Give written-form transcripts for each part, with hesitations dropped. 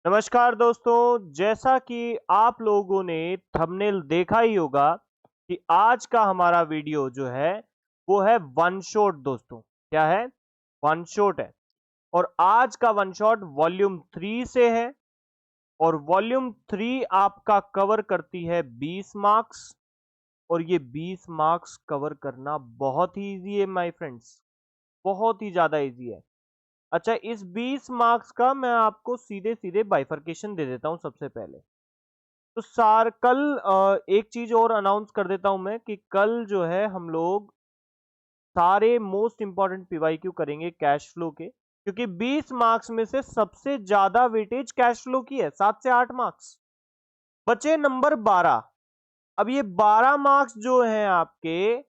नमस्कार दोस्तों, जैसा कि आप लोगों ने थंबनेल देखा ही होगा कि आज का हमारा वीडियो जो है वो है वन शॉट दोस्तों। क्या है? वन शॉट है। और आज का वन शॉट वॉल्यूम 3 से है। और वॉल्यूम 3 आपका कवर करती है 20 मार्क्स। और ये 20 मार्क्स कवर करना बहुत ही इजी है माय फ्रेंड्स, बहुत ही ज्यादा इजी है। अच्छा, इस 20 मार्क्स का मैं आपको सीधे सीधे बाइफरकेशन दे देता हूं सबसे पहले। तो कल एक चीज और अनाउंस कर देता हूं मैं कि कल जो है हम लोग सारे मोस्ट इंपॉर्टेंट पीवाईक्यू करेंगे कैश फ्लो के, क्योंकि 20 मार्क्स में से सबसे ज्यादा वेटेज कैश फ्लो की है, 7 से 8 मार्क्स। बचे नंबर 12। अब ये 12 मार्क्स जो हैं आपके,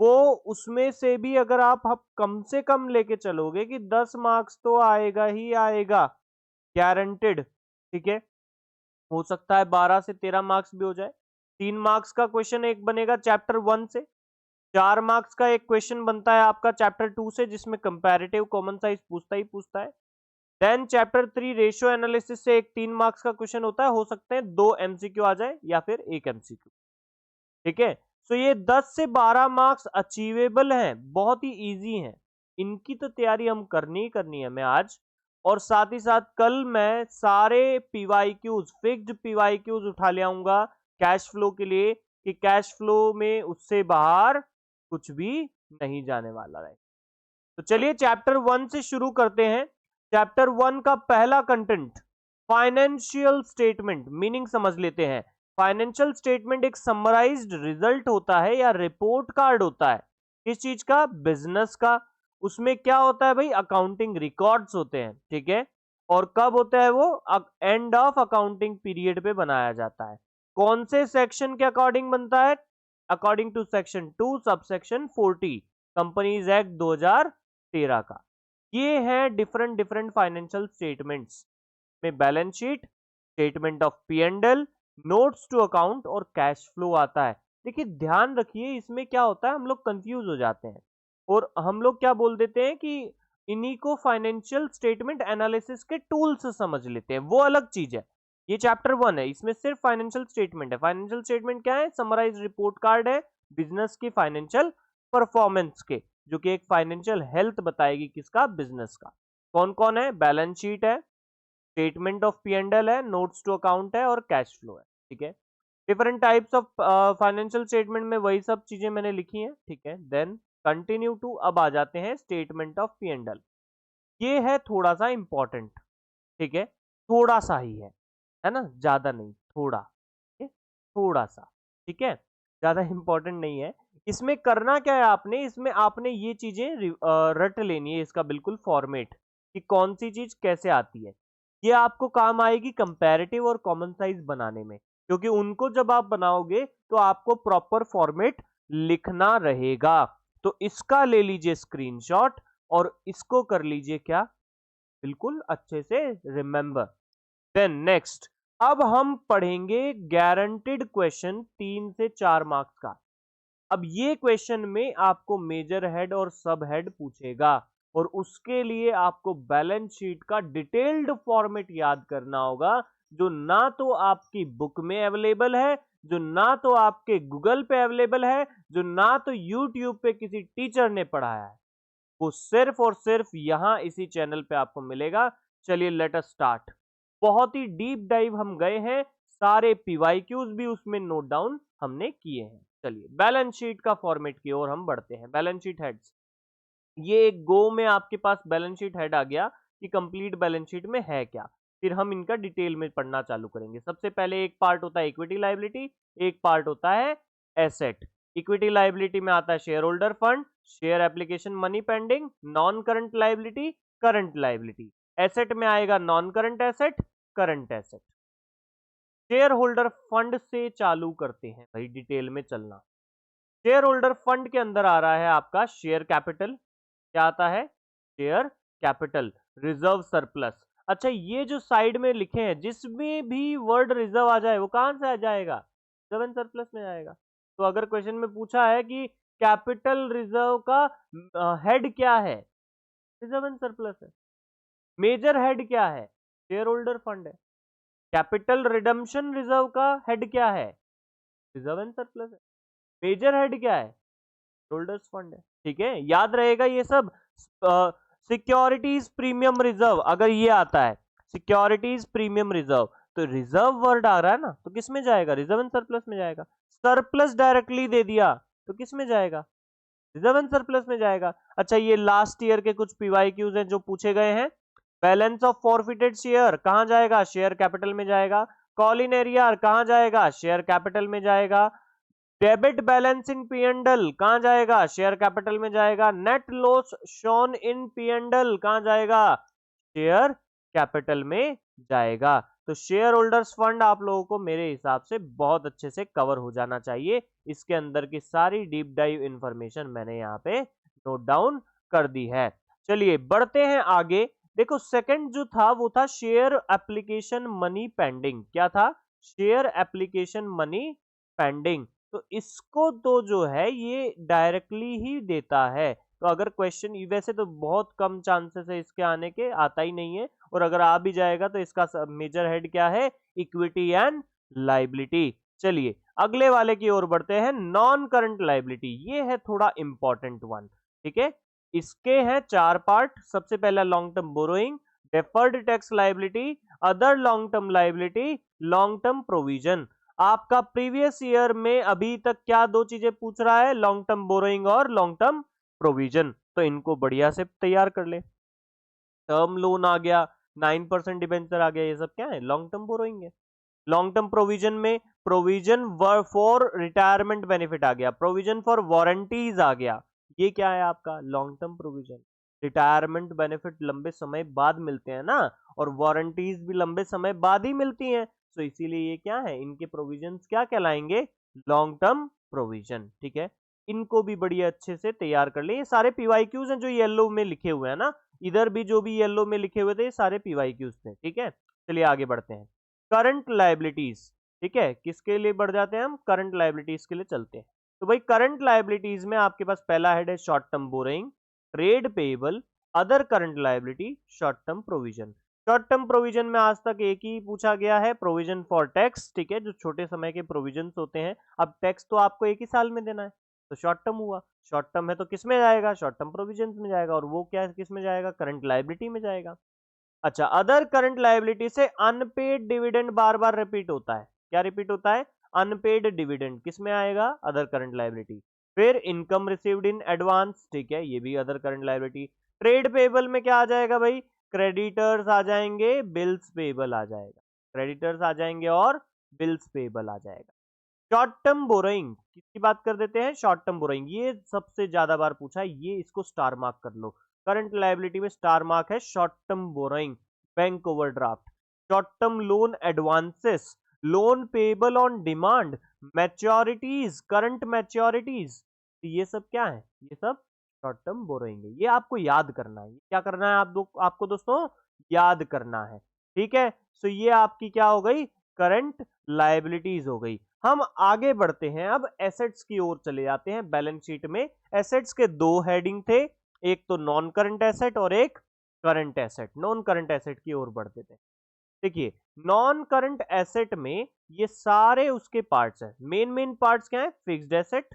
वो उसमें से भी अगर आप कम से कम लेके चलोगे कि 10 मार्क्स तो आएगा ही आएगा, गारंटेड। ठीक है, हो सकता है 12 से 13 मार्क्स भी हो जाए। 3 मार्क्स का क्वेश्चन एक बनेगा चैप्टर 1 से। 4 मार्क्स का एक क्वेश्चन बनता है आपका चैप्टर 2 से, जिसमें कंपैरेटिव कॉमन साइज पूछता ही पूछता है। देन चैप्टर 3 रेशियो एनालिसिस से एक 3 मार्क्स का क्वेश्चन होता है, हो सकते हैं 2 एमसीक्यू आ जाए या फिर एक एमसीक्यू। ठीक है, सो ये 10 से 12 मार्क्स अचीवेबल हैं, बहुत ही इजी हैं। इनकी तो तैयारी हम करनी ही करनी है मैं आज। और साथ ही साथ कल मैं सारे पीवाईक्यूज, फिक्स्ड पीवाईक्यूज उठा ले आऊंगा कैश फ्लो के लिए, कि कैश फ्लो में उससे बाहर कुछ भी नहीं जाने वाला है। तो चलिए चैप्टर 1 से शुरू करते हैं। चैप्टर 1 का पहला कंटेंट फाइनेंशियल स्टेटमेंट, मीनिंग समझ लेते हैं। फाइनेंशियल स्टेटमेंट एक समराइज्ड रिजल्ट होता है या रिपोर्ट कार्ड होता है। किस चीज का? बिजनेस का। उसमें क्या होता है भाई? अकाउंटिंग रिकॉर्ड्स होते हैं। ठीक है, और कब होता है वो? एंड ऑफ अकाउंटिंग पीरियड पे बनाया जाता है। कौन से सेक्शन के अकॉर्डिंग बनता है? According to section 2 subsection 40 companies act 2013 का। ये है डिफरेंट डिफरेंट फाइनेंशियल स्टेटमेंट्स में balance sheet, statement of P and L, notes to account और कैश फ्लो आता है। देखिए ध्यान रखिए, इसमें क्या होता है, हम लोग कंफ्यूज हो जाते हैं और हम लोग क्या बोल देते हैं कि इन्हीं को फाइनेंशियल स्टेटमेंट एनालिसिस के टूल्स समझ लेते हैं, वो अलग चीज है। ये चैप्टर 1 है, इसमें सिर्फ फाइनेंशियल स्टेटमेंट है। फाइनेंशियल स्टेटमेंट क्या है? समराइज रिपोर्ट कार्ड है बिजनेस की फाइनेंशियल परफॉर्मेंस के, जो कि एक फाइनेंशियल हेल्थ बताएगी किसका? बिजनेस का। कौन कौन है? बैलेंस शीट है, statement of P and L है, नोट्स टू अकाउंट है और कैश फ्लो है। ठीक है, different types of financial statement में वही सब चीजें मैंने लिखी हैं। ठीक है, देन कंटिन्यू टू, अब आ जाते हैं statement of P and L. ये है थोड़ा सा इंपॉर्टेंट। ठीक है, थोड़ा सा ही है ना, ज्यादा नहीं, थोड़ा। ठीक है, थोड़ा सा। ठीक है, ज्यादा इंपॉर्टेंट नहीं है। इसमें करना क्या है आपने? इसमें आपने ये चीजें रट लेनी है, इसका बिल्कुल फॉर्मेट, कि कौन सी चीज कैसे आती है। ये आपको काम आएगी कंपैरेटिव और कॉमन साइज बनाने में, क्योंकि उनको जब आप बनाओगे तो आपको प्रॉपर फॉर्मेट लिखना रहेगा। तो इसका ले लीजिए स्क्रीनशॉट और इसको कर लीजिए क्या? बिल्कुल अच्छे से रिमेंबर। देन नेक्स्ट, अब हम पढ़ेंगे गारंटेड क्वेश्चन 3 से 4 मार्क्स का। अब ये क्वेश्चन में आपको मेजर हेड और सब हेड पूछेगा, और उसके लिए आपको बैलेंस शीट का डिटेल्ड फॉर्मेट याद करना होगा, जो ना तो आपकी बुक में अवेलेबल है, जो ना तो आपके गूगल पे अवेलेबल है, जो ना तो यूट्यूब पे किसी टीचर ने पढ़ाया है। वो सिर्फ और सिर्फ यहां इसी चैनल पे आपको मिलेगा। चलिए लेट अस स्टार्ट। बहुत ही डीप डाइव हम गए हैं, सारे पीवाईक्यूज भी उसमें नोट डाउन हमने किए हैं। चलिए बैलेंस शीट का फॉर्मेट की ओर हम बढ़ते हैं। बैलेंस शीट हेड्स, ये एक गो में आपके पास बैलेंस शीट हेड आ गया कि कंप्लीट बैलेंस शीट में है क्या। फिर हम इनका डिटेल में पढ़ना चालू करेंगे। सबसे पहले एक पार्ट होता है इक्विटी लायबिलिटी, एक पार्ट होता है एसेट। इक्विटी लायबिलिटी में आता है share holder fund, share application money pending, non current liability, current liability. Asset में आएगा non current asset, current asset. Share holder fund से चालू करते हैं भाई, डिटेल में चलना। शेयर होल्डर फंड के अंदर आ रहा है आपका शेयर कैपिटल। क्या आता है? Share capital, reserve surplus. अच्छा, ये जो साइड में लिखे हैं, जिसमें भी वर्ड रिजर्व आ जाए वो कहां से आ जाएगा? रिजर्व एंड सरप्लस में आएगा। तो अगर क्वेश्चन में पूछा है कि कैपिटल रिजर्व का हेड क्या है? रिजर्व एंड सरप्लस है। मेजर हेड क्या है? शेयर होल्डर फंड है। कैपिटल रिडम्पशन रिजर्व का हेड क्या है? रिजर्व एंड सरप्लस है। मेजर हेड क्या है? होल्डर्स फंड है। ठीक है, याद रहेगा ये सब। सिक्योरिटीज प्रीमियम रिजर्व अगर ये आता है, सिक्योरिटीज प्रीमियम रिजर्व, तो रिजर्व वर्ड आ रहा है ना, तो किस में जाएगा? रिजर्व एंड सरप्लस में जाएगा। सरप्लस डायरेक्टली दे दिया तो किस में जाएगा? रिजर्व एंड सरप्लस में जाएगा। अच्छा, ये लास्ट ईयर के कुछ पीवाईक्यूज हैं जो पूछे गए हैं। बैलेंस ऑफ फॉरफिटेड शेयर कहां जाएगा? शेयर कैपिटल में जाएगा। कॉल इन एरियर कहां जाएगा? शेयर कैपिटल में जाएगा। Debit balance in P and L कहां जाएगा? शेयर कैपिटल में जाएगा। Net loss shown in P and L कहां जाएगा? शेयर कैपिटल में जाएगा। तो शेयर होल्डर्स फंड आप लोगों को मेरे हिसाब से बहुत अच्छे से कवर हो जाना चाहिए। इसके अंदर की सारी डीप डाइव इंफॉर्मेशन मैंने यहाँ पे नोट डाउन कर दी है। चलिए बढ़ते हैं आगे। देखो, सेकंड जो था वो था शेयर एप्लीकेशन मनी पेंडिंग। क्या था? Share application money pending. तो इसको तो जो है ये डायरेक्टली ही देता है। तो अगर क्वेश्चन, वैसे तो बहुत कम चांसेस है इसके आने के, आता ही नहीं है, और अगर आ भी जाएगा तो इसका मेजर हेड क्या है? Equity and liability. चलिए अगले वाले की ओर बढ़ते हैं। नॉन करंट लाइबिलिटी, ये है थोड़ा इंपॉर्टेंट वन। ठीक है, इसके हैं 4 पार्ट। सबसे पहला long term borrowing, deferred tax liability, other long term liability, long term provision. आपका प्रीवियस ईयर में अभी तक क्या 2 चीजें पूछ रहा है? लॉन्ग टर्म बोरोइंग और लॉन्ग टर्म प्रोविजन। तो इनको बढ़िया से तैयार कर ले। टर्म लोन आ गया, 9% डिबेंचर आ गया, ये सब क्या है? लॉन्ग टर्म बोरोइंग है। लॉन्ग टर्म प्रोविजन में प्रोविजन फॉर रिटायरमेंट बेनिफिट आ गया, प्रोविजन फॉर वारंटीज आ गया। ये क्या है आपका? Long term provision. Retirement benefit लंबे समय बाद मिलते हैं ना, और वारंटीज भी लंबे समय बाद ही मिलती हैं, तो इसीलिए ये क्या है? इनके प्रोविजंस क्या कहलाएंगे? Long term provision. ठीक है, इनको भी बड़ी अच्छे से तैयार कर ले। ये सारे पीवाईक्यूज हैं जो येलो में लिखे हुए हैं ना, इधर भी जो भी येलो में लिखे हुए थे ये सारे पीवाईक्यूज थे। ठीक है, चलिए आगे बढ़ते हैं। Current liabilities. ठीक है, किसके लिए बढ़ जाते हैं हम? करंट लाइबिलिटीज के लिए चलते हैं। तो भाई करंट लाइबिलिटीज में आपके पास पहला हेड है short term borrowing, trade payable, other current liability, short term provision. Short term provision में आज तक एक ही पूछा गया है, प्रोविजन फॉर टैक्स। ठीक है, जो छोटे समय के प्रोविजन होते हैं। अब टैक्स तो आपको एक ही साल में देना है, तो शॉर्ट टर्म हुआ। शॉर्ट टर्म है तो किस में जाएगा? शॉर्ट टर्म प्रोविजन में जाएगा, और वो क्या किस में जाएगा? करंट लाइबिलिटी में जाएगा। अच्छा, अदर करंट लाइबिलिटी से अनपेड डिविडेंड बार बार रिपीट होता है। क्या रिपीट होता है? अनपेड डिविडेंड किस में आएगा? Other current liability. फिर इनकम रिसीव्ड इन एडवांस, ठीक है, ये भी other current liability. Trade payable में क्या आ जाएगा भाई? क्रेडिटर्स आ जाएंगे, बिल्स पेबल आ जाएगा। क्रेडिटर्स आ जाएंगे और बिल्स पेबल आ जाएगा। शॉर्ट टर्म बोरोइंग, किसकी बात कर देते हैं? शॉर्ट टर्म बोरोइंग, ये सबसे ज्यादा बार पूछा है, ये इसको स्टार मार्क कर लो। करंट लायबिलिटी में स्टार मार्क है short term borrowing, bank overdraft, short term loan advances, loan payable on demand, मैच्योरिटीज, current मैच्योरिटीज, ये सब क्या है? ये सब शॉर्ट टर्म बोरोइंग है। ये आपको याद करना है। क्या करना है आपको दोस्तों? याद करना है। ठीक है, सो ये आपकी क्या हो गई? करंट लायबिलिटीज हो गई। हम आगे बढ़ते हैं, अब एसेट्स की ओर चले जाते हैं। बैलेंस शीट में एसेट्स के 2 हेडिंग थे, एक तो नॉन करंट एसेट और एक current asset. Non current asset की ओर बढ़ते थे। देखिए, नॉन करंट एसेट में ये सारे उसके पार्ट्स हैं। मेन पार्ट्स क्या है? Fixed asset,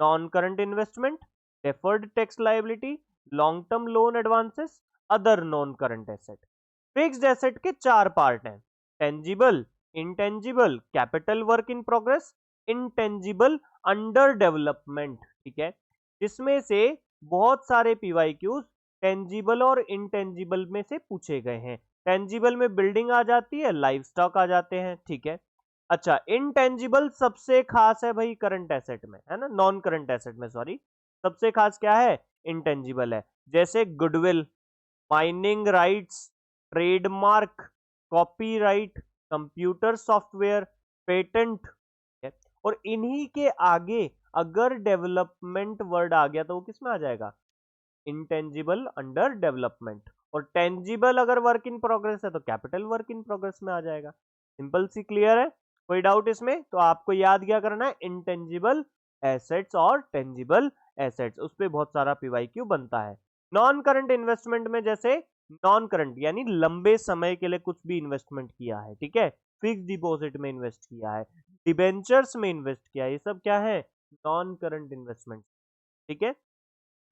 non current investment, deferred tax liability, long term loan advances, other non current asset. Fixed asset के 4 पार्ट हैं, tangible, intangible, capital work in progress, intangible, under development. ठीक है, जिसमें से बहुत सारे पीवाईक्यूज टेंजिबल और इंटेंजिबल में से पूछे गए हैं। टेंजिबल में बिल्डिंग आ जाती है, लाइव स्टॉक आ जाते हैं। ठीक है, अच्छा, इंटेंजिबल सबसे खास है भाई करंट एसेट में, है ना, नॉन करंट एसेट में, सॉरी। सबसे खास क्या है? इंटेंजिबल है। जैसे goodwill, mining rights, trademark, copyright, computer software, patent. और इन्हीं के आगे अगर डेवलपमेंट वर्ड आ गया तो वो किस में आ जाएगा? Intangible under development. और टेंजिबल अगर वर्क इन प्रोग्रेस है तो कैपिटल वर्क इन प्रोग्रेस में आ जाएगा। सिंपल सी, क्लियर है? कोई डाउट इसमें? तो आपको याद क्या करना है? इंटेंजिबल एसेट्स और टेंजिबल एसेट्स, उस पर बहुत सारा पीवाईक्यू बनता है। नॉन करंट इन्वेस्टमेंट में जैसे नॉन करंट यानी लंबे समय के लिए कुछ भी इन्वेस्टमेंट किया है, ठीक है, फिक्स डिपॉजिट में इन्वेस्ट किया है, डिबेंचर्स में इन्वेस्ट किया है, ये सब क्या है, नॉन करंट इन्वेस्टमेंट, ठीक है।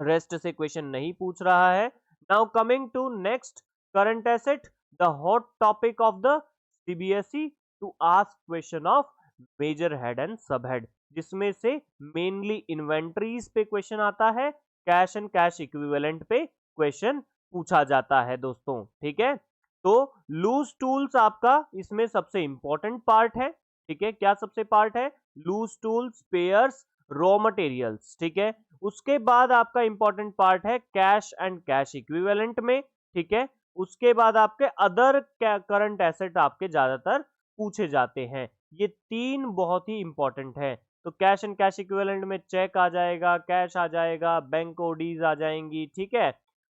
रेस्ट से क्वेश्चन नहीं पूछ रहा है। Now coming to next, current asset, the hot topic of the CBSE to ask question of major head and sub head, जिसमें से मेनली इन्वेंट्रीज पे क्वेश्चन आता है, कैश एंड कैश इक्विवेलेंट पे क्वेश्चन पूछा जाता है दोस्तों, ठीक है। तो लूज टूल्स आपका इसमें सबसे इंपॉर्टेंट पार्ट है, ठीक है, क्या सबसे पार्ट है, loose tools, spares, raw materials, ठीक है। उसके बाद आपका इंपॉर्टेंट पार्ट है कैश एंड कैश इक्विवेलेंट में, ठीक है। उसके बाद आपके अदर करंट एसेट आपके ज्यादातर पूछे जाते हैं, ये तीन बहुत ही इंपॉर्टेंट है। तो कैश एंड कैश इक्विवेलेंट में चेक आ जाएगा, कैश आ जाएगा, बैंक ओडीज आ जाएंगी, ठीक है,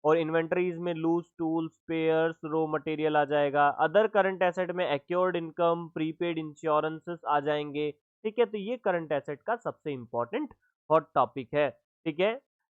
और इन्वेंटरीज में loose tools, spares, raw material आ जाएगा। अदर करंट एसेट में एक्योर्ड इनकम, प्रीपेड इंश्योरेंसेस आ जाएंगे, ठीक है। तो ये करंट एसेट का सबसे इंपॉर्टेंट हॉट टॉपिक है, ठीक है।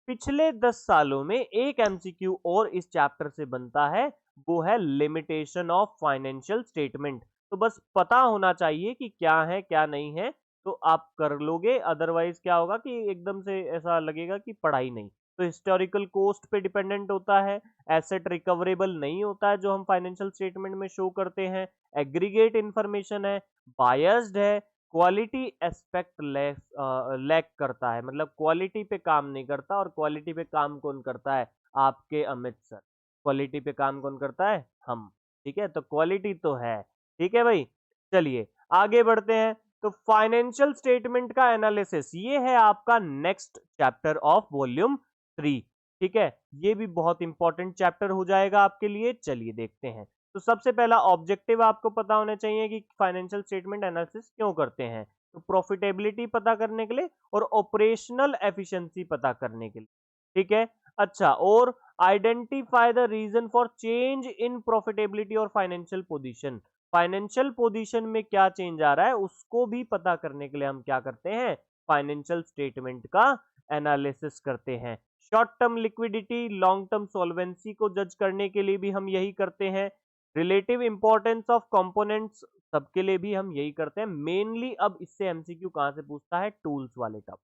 पिछले 10 सालों में एक एमसीक्यू और इस चैप्टर से बनता है, वो है लिमिटेशन ऑफ फाइनेंशियल स्टेटमेंट। तो बस पता होना चाहिए कि क्या है क्या नहीं है, तो आप कर लोगे, अदरवाइज क्या होगा कि एकदम से ऐसा लगेगा कि पढ़ाई नहीं। तो हिस्टोरिकल कॉस्ट पे डिपेंडेंट होता है, एसेट रिकवरेबल नहीं होता है जो हम फाइनेंशियल स्टेटमेंट में शो करते हैं, एग्रीगेट इंफॉर्मेशन है, बायस्ड है, क्वालिटी एस्पेक्ट लैक करता है, मतलब क्वालिटी पे काम नहीं करता। और क्वालिटी पे काम कौन करता है, आपके अमित सर। क्वालिटी पे काम कौन करता है, हम, ठीक है। तो क्वालिटी तो है, ठीक है भाई। चलिए आगे बढ़ते हैं। तो फाइनेंशियल स्टेटमेंट का एनालिसिस ये है आपका नेक्स्ट चैप्टर ऑफ वॉल्यूम 3, ठीक है। ये भी बहुत इंपॉर्टेंट चैप्टर हो जाएगा आपके लिए। चलिए देखते हैं। तो सबसे पहला ऑब्जेक्टिव आपको पता होना चाहिए कि फाइनेंशियल स्टेटमेंट एनालिसिस क्यों करते हैं। तो प्रॉफिटेबिलिटी पता करने के लिए और ऑपरेशनल एफिशिएंसी पता करने के लिए, ठीक है। अच्छा, और identify the reason for change in profitability और फाइनेंशियल पोजीशन, फाइनेंशियल पोजीशन में क्या चेंज आ रहा है उसको भी पता करने के लिए हम क्या करते हैं, फाइनेंशियल स्टेटमेंट का एनालिसिस करते हैं। Short term liquidity, long term solvency को जज करने के लिए भी हम यही करते हैं। रिलेटिव इंपॉर्टेंस ऑफ कंपोनेंट्स, सबके लिए भी हम यही करते हैं मेनली। अब इससे एमसीक्यू कहां से पूछता है, टूल्स वाले टॉप,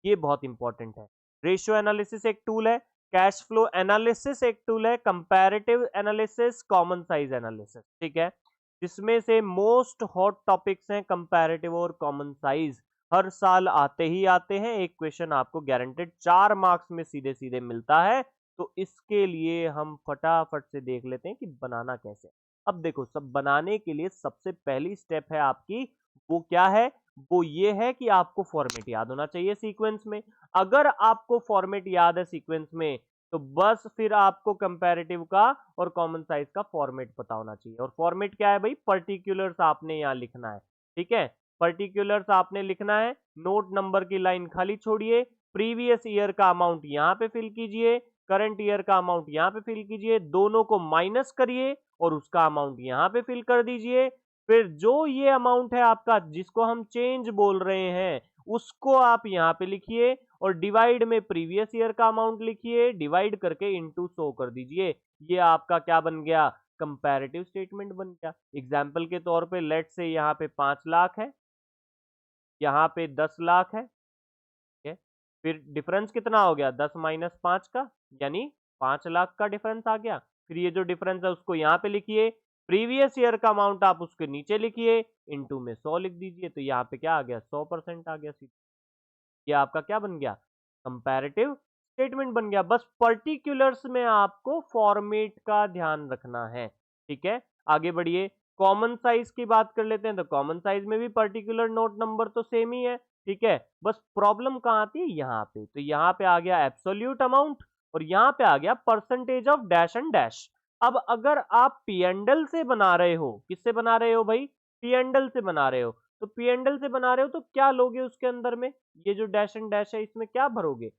ये बहुत इंपॉर्टेंट है। रेशियो एनालिसिस एक टूल है, कैश फ्लो एनालिसिस एक टूल है, comparative analysis, common size analysis, ठीक है। जिसमें से मोस्ट हॉट टॉपिक्स हैं कंपैरेटिव और कॉमन साइज, हर साल आते ही आते हैं। एक क्वेश्चन आपको गारंटेड 4 मार्क्स में सीधे सीधे मिलता है। तो इसके लिए हम फटाफट से देख लेते हैं कि बनाना कैसे। अब देखो, सब बनाने के लिए सबसे पहली स्टेप है आपकी, वो क्या है, वो ये है कि आपको फॉर्मेट याद होना चाहिए सीक्वेंस में। अगर आपको फॉर्मेट याद है सीक्वेंस में, तो बस फिर आपको कंपैरेटिव का और कॉमन साइज का फॉर्मेट पता होना चाहिए। और फॉर्मेट क्या है भाई, पर्टिकुलर्स आपने यहां लिखना है, ठीक है। पर्टिकुलर्स आपने लिखना है, नोट नंबर की लाइन खाली छोड़िए, प्रीवियस ईयर का अमाउंट यहां पे फिल कीजिए, करंट ईयर का अमाउंट यहां पे फिल कीजिए, दोनों को माइनस करिए और उसका अमाउंट यहां पे फिल कर दीजिए। फिर जो ये अमाउंट है आपका जिसको हम चेंज बोल रहे हैं, उसको आप यहाँ पे लिखिए और डिवाइड में प्रीवियस ईयर का अमाउंट लिखिए, डिवाइड करके इनटू 100 कर दीजिए। ये आपका क्या बन गया, कंपैरेटिव स्टेटमेंट बन गया। एग्जाम्पल के तौर पे लेट से यहाँ पे 5 लाख है, यहाँ पे 10 लाख है, ठीक है। फिर डिफरेंस कितना हो गया, 10 माइनस 5 का, यानी 5 लाख का डिफरेंस आ गया। फिर ये जो डिफरेंस है उसको यहाँ पे लिखिए, प्रीवियस ईयर का अमाउंट आप उसके नीचे लिखिए, इनटू में 100 लिख दीजिए। तो यहाँ पे क्या आ गया, 100% आ गया। ये आपका क्या बन गया, कंपैरेटिव स्टेटमेंट बन गया। बस पर्टिकुलर्स में आपको फॉर्मेट का ध्यान रखना है, ठीक है। आगे बढ़िए, कॉमन साइज की बात कर लेते हैं। तो कॉमन साइज में भी पर्टिकुलर नोट नंबर तो सेम ही है, ठीक है। बस प्रॉब्लम कहां आती है, यहाँ पे। तो यहाँ पे आ गया एब्सोल्यूट अमाउंट और यहाँ पे आ गया percentage of dash and dash. अब अगर आप पी एंडल से बना रहे हो, किससे बना रहे हो भाई, पी एंडल से बना रहे हो, तो पी एंडल से बना रहे हो तो क्या लोगे उसके अंदर में, ये जो डैश एंड डैश है इसमें क्या भरोगे,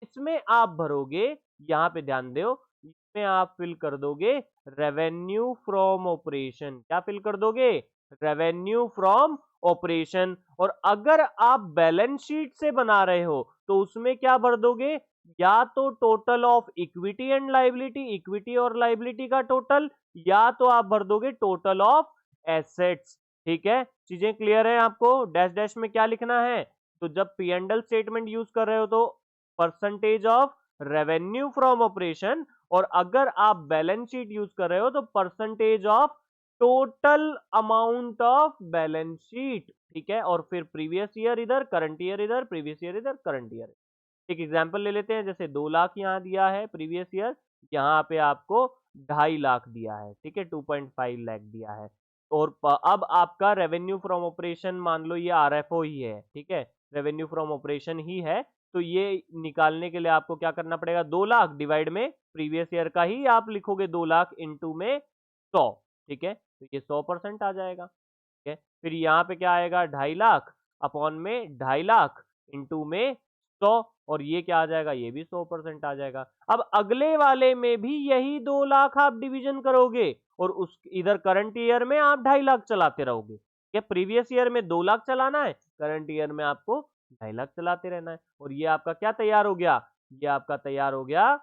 इसमें आप भरोगे, यहां पे ध्यान दो, इसमें आप फिल कर दोगे रेवेन्यू फ्रॉम ऑपरेशन। क्या फिल कर दोगे, रेवेन्यू फ्रॉम ऑपरेशन। और अगर आप बैलेंस शीट से बना रहे हो तो उसमें क्या भर दोगे, या तो total of equity and liability, equity और लाइबिलिटी का टोटल, या तो आप भर दोगे टोटल ऑफ एसेट्स। ठीक है, चीजें क्लियर है आपको? डैश डैश में क्या लिखना है? तो जब P and L statement use कर रहे हो तो percentage of revenue from operation, और अगर आप बैलेंस शीट यूज कर रहे हो तो percentage of total amount of balance sheet. ठीक है, और फिर प्रीवियस ईयर इधर, करंट ईयर इधर, प्रीवियस ईयर इधर, करंट ईयर। एक एग्जांपल ले लेते हैं, जैसे 2 लाख यहाँ दिया है प्रीवियस ईयर, यहाँ पे आपको 2.5 लाख दिया है। ठीक है, 2.5 लाख दिया है। और अब आपका रेवेन्यू फ्रॉम ऑपरेशन मान लो ये आरएफओ ही है। ठीक है, रेवेन्यू फ्रॉम ऑपरेशन ही है, तो ये निकालने के लिए आपको क्या करना पड़ेगा? 2 लाख डिवाइड में प्रीवियस ईयर का ही आप लिखोगे 2 लाख इंटू में 100। ठीक है, तो ये 100% आ जाएगा। ठीक है, फिर यहाँ पे क्या आएगा? 2.5 लाख अपॉन में 2.5 लाख इंटू में 100, और ये क्या आ जाएगा? ये भी 100% आ जाएगा। अब अगले वाले में भी यही 2 लाख आप डिवीजन करोगे, और उस इधर करंट ईयर में आप 2.5 लाख चलाते रहोगे। क्या प्रीवियस ईयर में 2 लाख चलाना है, करंट ईयर में आपको 2.5 लाख चलाते रहना है, और ये आपका क्या तैयार हो गया? ये आपका तैयार हो गया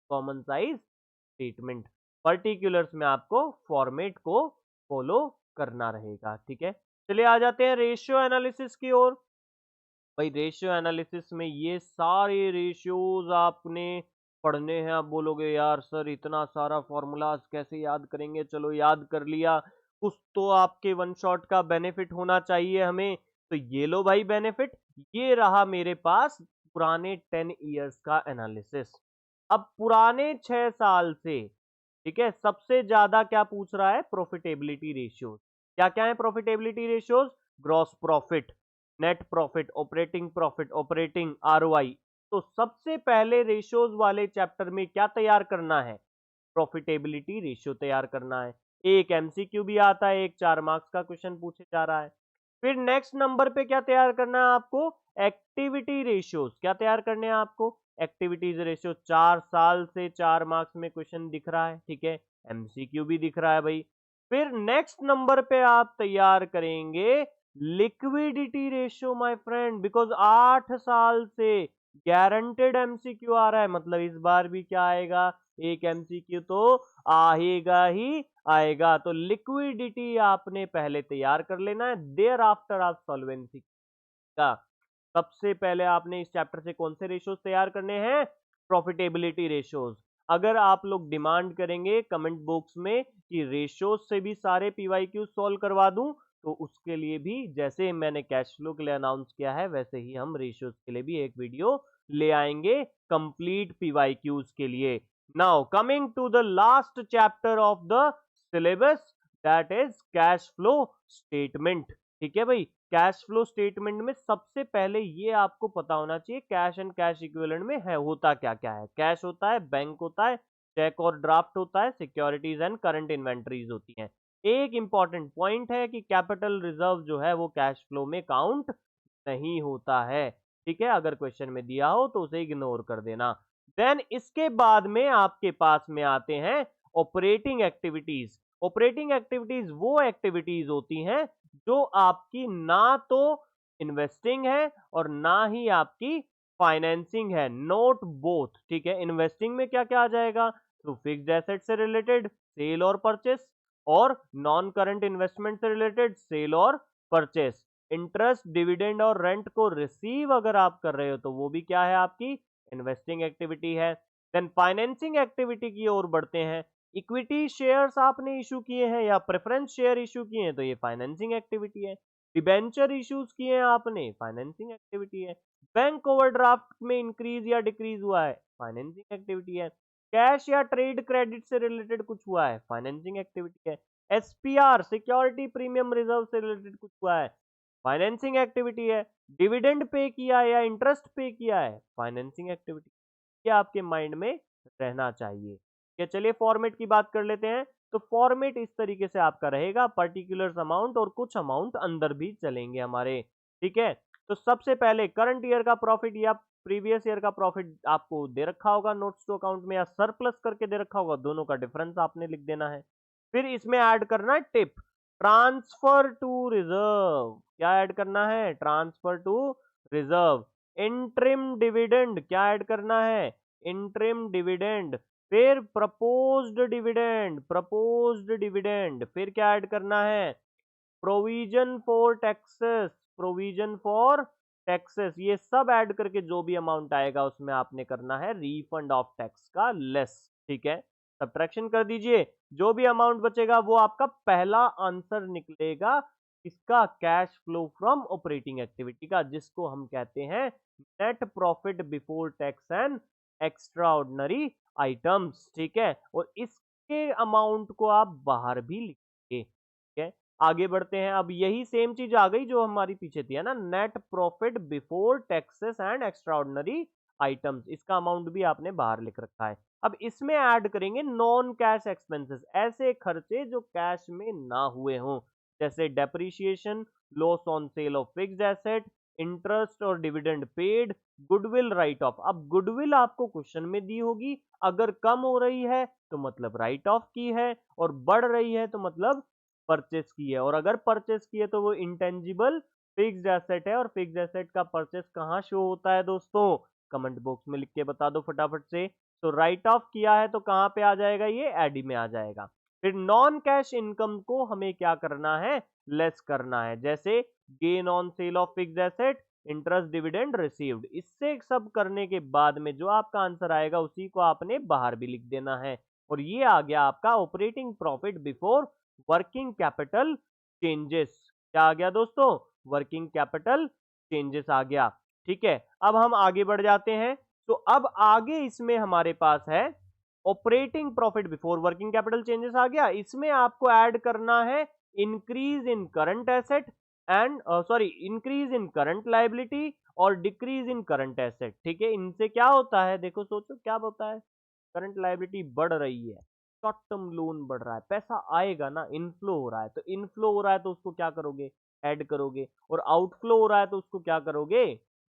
कॉमन साइज स्टेटमेंट। पर्टिकुलर्स में आपको फॉर्मेट को फॉलो करना रहेगा। ठीक है, चलिए आ जाते हैं रेशियो एनालिसिस की ओर। भाई रेशियो एनालिसिस में ये सारे रेशियोज आपने पढ़ने हैं। आप बोलोगे यार सर इतना सारा फॉर्मूलाज कैसे याद करेंगे? चलो याद कर लिया, कुछ तो आपके वन शॉट का बेनिफिट होना चाहिए हमें। तो ये लो भाई बेनिफिट, ये रहा मेरे पास पुराने 10 इयर्स का एनालिसिस। अब पुराने 6 साल से, ठीक है, सबसे ज्यादा क्या पूछ रहा है? Profitability ratios. क्या क्या है profitability ratios? Gross profit, net profit, operating profit, operating ROI. तो सबसे पहले रेशियोज वाले चैप्टर में क्या तैयार करना है? प्रॉफिटेबिलिटी रेशियो तैयार करना है। एक एमसीक्यू भी आता है, एक 4 मार्क्स का क्वेश्चन पूछे जा रहा है। फिर नेक्स्ट नंबर पे क्या तैयार करना है आपको? Activity ratios. क्या तैयार करने हैं आपको? Activities ratio. 4 साल से 4 मार्क्स में क्वेश्चन दिख रहा है। ठीक है, एमसीक्यू भी दिख रहा है भाई। फिर नेक्स्ट नंबर पे आप तैयार करेंगे liquidity ratio my friend, because 8 साल से गारंटेड एमसीक्यू आ रहा है, मतलब इस बार भी क्या आएगा? एक एमसीक्यू तो आएगा ही आएगा। तो लिक्विडिटी आपने पहले तैयार कर लेना है, देयर आफ्टर आप सॉल्वेंसी का। सबसे पहले आपने इस चैप्टर से कौन से रेशियोज तैयार करने हैं? Profitability ratios. अगर आप लोग डिमांड करेंगे कमेंट बॉक्स में कि रेशियोज से भी सारे पीवाईक्यू सॉल्व करवा दूं, तो उसके लिए भी जैसे मैंने कैश फ्लो के लिए अनाउंस किया है वैसे ही हम रेशियोज के लिए भी एक वीडियो ले आएंगे कंप्लीट पीवाईक्यूज के लिए। Now coming to the last chapter of the syllabus, that is cash flow statement. ठीक है भाई, कैश फ्लो स्टेटमेंट में सबसे पहले ये आपको पता होना चाहिए कैश एंड कैश इक्विवेलेंट में है होता क्या क्या है। कैश होता है, बैंक होता है, चेक और ड्राफ्ट होता है, सिक्योरिटीज एंड करंट इन्वेंटरीज होती हैं। एक इंपॉर्टेंट पॉइंट है कि कैपिटल रिजर्व जो है वो कैश फ्लो में काउंट नहीं होता है। ठीक है, अगर क्वेश्चन में दिया हो तो उसे इग्नोर कर देना। देन इसके बाद में आपके पास में आते हैं ऑपरेटिंग एक्टिविटीज। ऑपरेटिंग एक्टिविटीज वो एक्टिविटीज होती हैं जो आपकी ना तो इन्वेस्टिंग है और ना ही आपकी फाइनेंसिंग है, नोट बोथ। ठीक है, इन्वेस्टिंग में क्या क्या आ जाएगा? तो फिक्स्ड एसेट से रिलेटेड सेल और परचेस, और नॉन करंट इन्वेस्टमेंट से रिलेटेड सेल और परचेस। इंटरेस्ट, डिविडेंड और रेंट को रिसीव अगर आप कर रहे हो तो वो भी क्या है? आपकी इन्वेस्टिंग एक्टिविटी है। देन फाइनेंसिंग एक्टिविटी की ओर बढ़ते हैं। इक्विटी शेयर्स आपने इशू किए हैं या प्रेफरेंस शेयर इशू किए हैं तो ये फाइनेंसिंग एक्टिविटी है। डिबेंचर इश्यूज किए हैं आपने, फाइनेंसिंग एक्टिविटी है। बैंक ओवरड्राफ्ट में इंक्रीज या डिक्रीज हुआ है, फाइनेंसिंग एक्टिविटी है। कैश या ट्रेड क्रेडिट से रिलेटेड कुछ हुआ है, फाइनेंसिंग एक्टिविटी है। एसपीआर, सिक्योरिटी प्रीमियम रिजर्व से रिलेटेड कुछ हुआ है, फाइनेंसिंग एक्टिविटी है। डिविडेंड पे किया है या इंटरेस्ट पे किया है, फाइनेंसिंग एक्टिविटी। ये आपके माइंड में रहना चाहिए। क्या, चलिए फॉर्मेट की बात कर लेते हैं। तो फॉर्मेट इस तरीके से आपका रहेगा, पर्टिकुलर अमाउंट और कुछ अमाउंट अंदर भी चलेंगे हमारे। ठीक है, तो सबसे पहले करंट ईयर का प्रॉफिट या प्रीवियस ईयर का प्रॉफिट आपको दे रखा होगा नोट्स टू अकाउंट में, या सरप्लस करके दे रखा होगा, दोनों का डिफरेंस आपने लिख देना है। फिर इसमें ऐड करना है टिप, ट्रांसफर टू रिजर्व। क्या ऐड करना है? Transfer to reserve. Interim dividend, क्या ऐड करना है, इंटरिम डिविडेंड, फिर प्रपोज्ड डिविडेंड, प्रपोज्ड डिविडेंड, फिर क्या ऐड करना है, provision for taxes, provision for taxes, ये सब ऐड करके जो भी अमाउंट आएगा उसमें आपने करना है रीफंड ऑफ टैक्स का लेस, ठीक है। सब्ट्रैक्शन कर दीजिए, जो भी अमाउंट बचेगा वो आपका पहला आंसर निकलेगा इसका, cash flow from operating activity का, जिसको हम कहते हैं net profit before tax and extra ordinary items, ठीक है। और इसके अमाउंट को आप बाहर भी लिखिए, ठीक है। आगे बढ़ते हैं, अब यही सेम चीज आ गई जो हमारी पीछे थी, है ना, net profit before taxes and extra ordinary items, इसका अमाउंट भी आपने बाहर लिख रखा है। अब इसमें ऐड करेंगे नॉन कैश एक्सपेंसेस, ऐसे खर्चे जो कैश में ना हुए हों, जैसे depreciation, loss on sale of fixed asset, interest और dividend paid, goodwill write off. अब गुडविल आपको क्वेश्चन में दी होगी, अगर कम हो रही है तो मतलब राइट ऑफ की है, और बढ़ रही है तो मतलब परचेस की है, और अगर परचेस की है तो वो इंटेंजिबल फिक्स्ड एसेट है। और फिक्स्ड एसेट का परचेस कहाँ शो होता है दोस्तों, कमेंट बॉक्स में लिख के बता दो फटाफट से। तो राइट ऑफ किया है तो कहां पे आ जाएगा, ये एडी में आ जाएगा। फिर नॉन कैश इनकम को हमें क्या करना है, लेस करना है, जैसे gain on sale of fixed asset, interest, dividend received. इससे सब करने के बाद में जो आपका आंसर आएगा उसी को आपने बाहर भी लिख देना है, और ये आ गया आपका operating profit before working capital changes. क्या आ गया दोस्तों, वर्किंग कैपिटल चेंजेस आ गया, ठीक है। अब हम आगे बढ़ जाते हैं, तो अब आगे इसमें हमारे पास है operating profit before working capital changes आ गया। इसमें आपको ऐड करना है increase in current asset and sorry increase in current liability और डिक्रीज इन करंट एसेट, ठीक है। इनसे क्या होता है, देखो सोचो क्या होता है, करंट लायबिलिटी बढ़ रही है, शॉर्ट टर्म लोन बढ़ रहा है, पैसा आएगा ना, इनफ्लो हो रहा है, तो इनफ्लो हो रहा है तो उसको क्या करोगे, ऐड करोगे, और आउटफ्लो हो रहा है तो उसको क्या करोगे,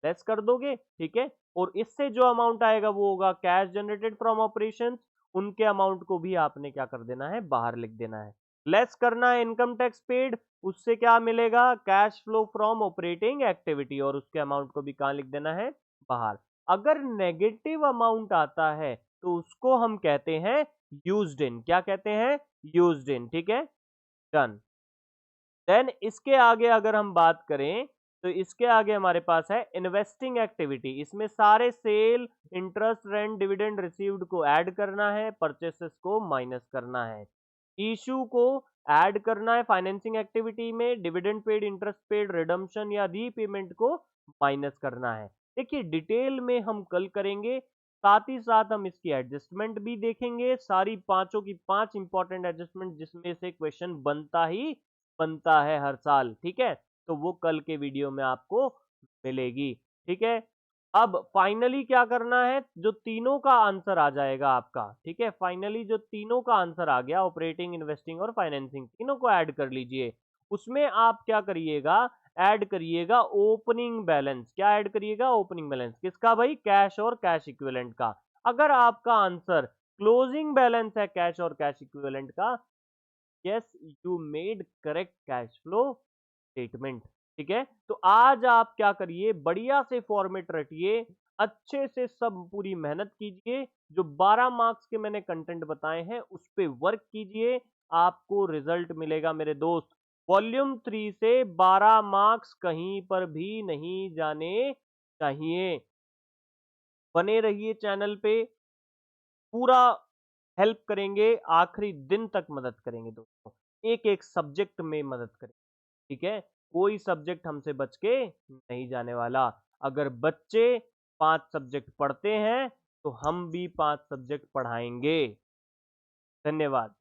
लेस कर दोगे, ठीक है। और इससे जो अमाउंट आएगा वो होगा कैश जनरेटेड फ्रॉम ऑपरेशंस, उनके अमाउंट को भी आपने क्या कर देना है, बाहर लिख देना है। लेस करना है इनकम टैक्स पेड, उससे क्या मिलेगा, cash flow from operating activity, और उसके अमाउंट को भी कहां लिख देना है, बाहर। अगर नेगेटिव अमाउंट आता है तो उसको हम कहते हैं यूज्ड इन, क्या कहते हैं, यूज्ड इन, ठीक है, डन। देन इसके आगे अगर हम बात करें तो इसके आगे हमारे पास है इन्वेस्टिंग एक्टिविटी, इसमें सारे sale, interest, rent, dividend received को ऐड करना है, परचेसेस को माइनस करना है, इशू को ऐड करना है फाइनेंसिंग एक्टिविटी में, dividend paid, interest paid, redemption या रीपेमेंट को माइनस करना है। देखिए डिटेल में हम कल करेंगे, साथ ही साथ हम इसकी एडजस्टमेंट भी देखेंगे, सारी पांचों की पांच इंपॉर्टेंट एडजस्टमेंट जिसमें से क्वेश्चन बनता है हर साल, ठीक है। तो वो कल के वीडियो में आपको मिलेगी, ठीक है। अब फाइनली क्या करना है, जो तीनों का आंसर आ जाएगा आपका, ठीक है, फाइनली जो तीनों का आंसर आ गया, ऑपरेटिंग, इन्वेस्टिंग और फाइनेंसिंग, तीनों को ऐड कर लीजिए। उसमें आप क्या करिएगा, ऐड करिएगा ओपनिंग बैलेंस, क्या ऐड करिएगा, ओपनिंग बैलेंस, किसका भाई, कैश और कैश इक्विवेलेंट का। अगर आपका आंसर क्लोजिंग बैलेंस है कैश और कैश इक्विवेलेंट का, yes you made correct cash flow statement, ठीक है। तो आज आप क्या करिए, बढ़िया से फॉर्मेट रटिए, अच्छे से सब पूरी मेहनत कीजिए, जो 12 मार्क्स के मैंने कंटेंट बताए हैं उस पे वर्क कीजिए, आपको रिजल्ट मिलेगा मेरे दोस्त। वॉल्यूम 3 से 12 मार्क्स कहीं पर भी नहीं जाने चाहिए, बने रहिए चैनल पे, पूरा हेल्प करेंगे, आखिरी दिन तक मदद करेंगे दोस्तों, एक एक सब्जेक्ट में मदद करेंगे, ठीक है। कोई सब्जेक्ट हमसे बच के नहीं जाने वाला। अगर बच्चे 5 सब्जेक्ट पढ़ते हैं तो हम भी 5 सब्जेक्ट पढ़ाएंगे। धन्यवाद।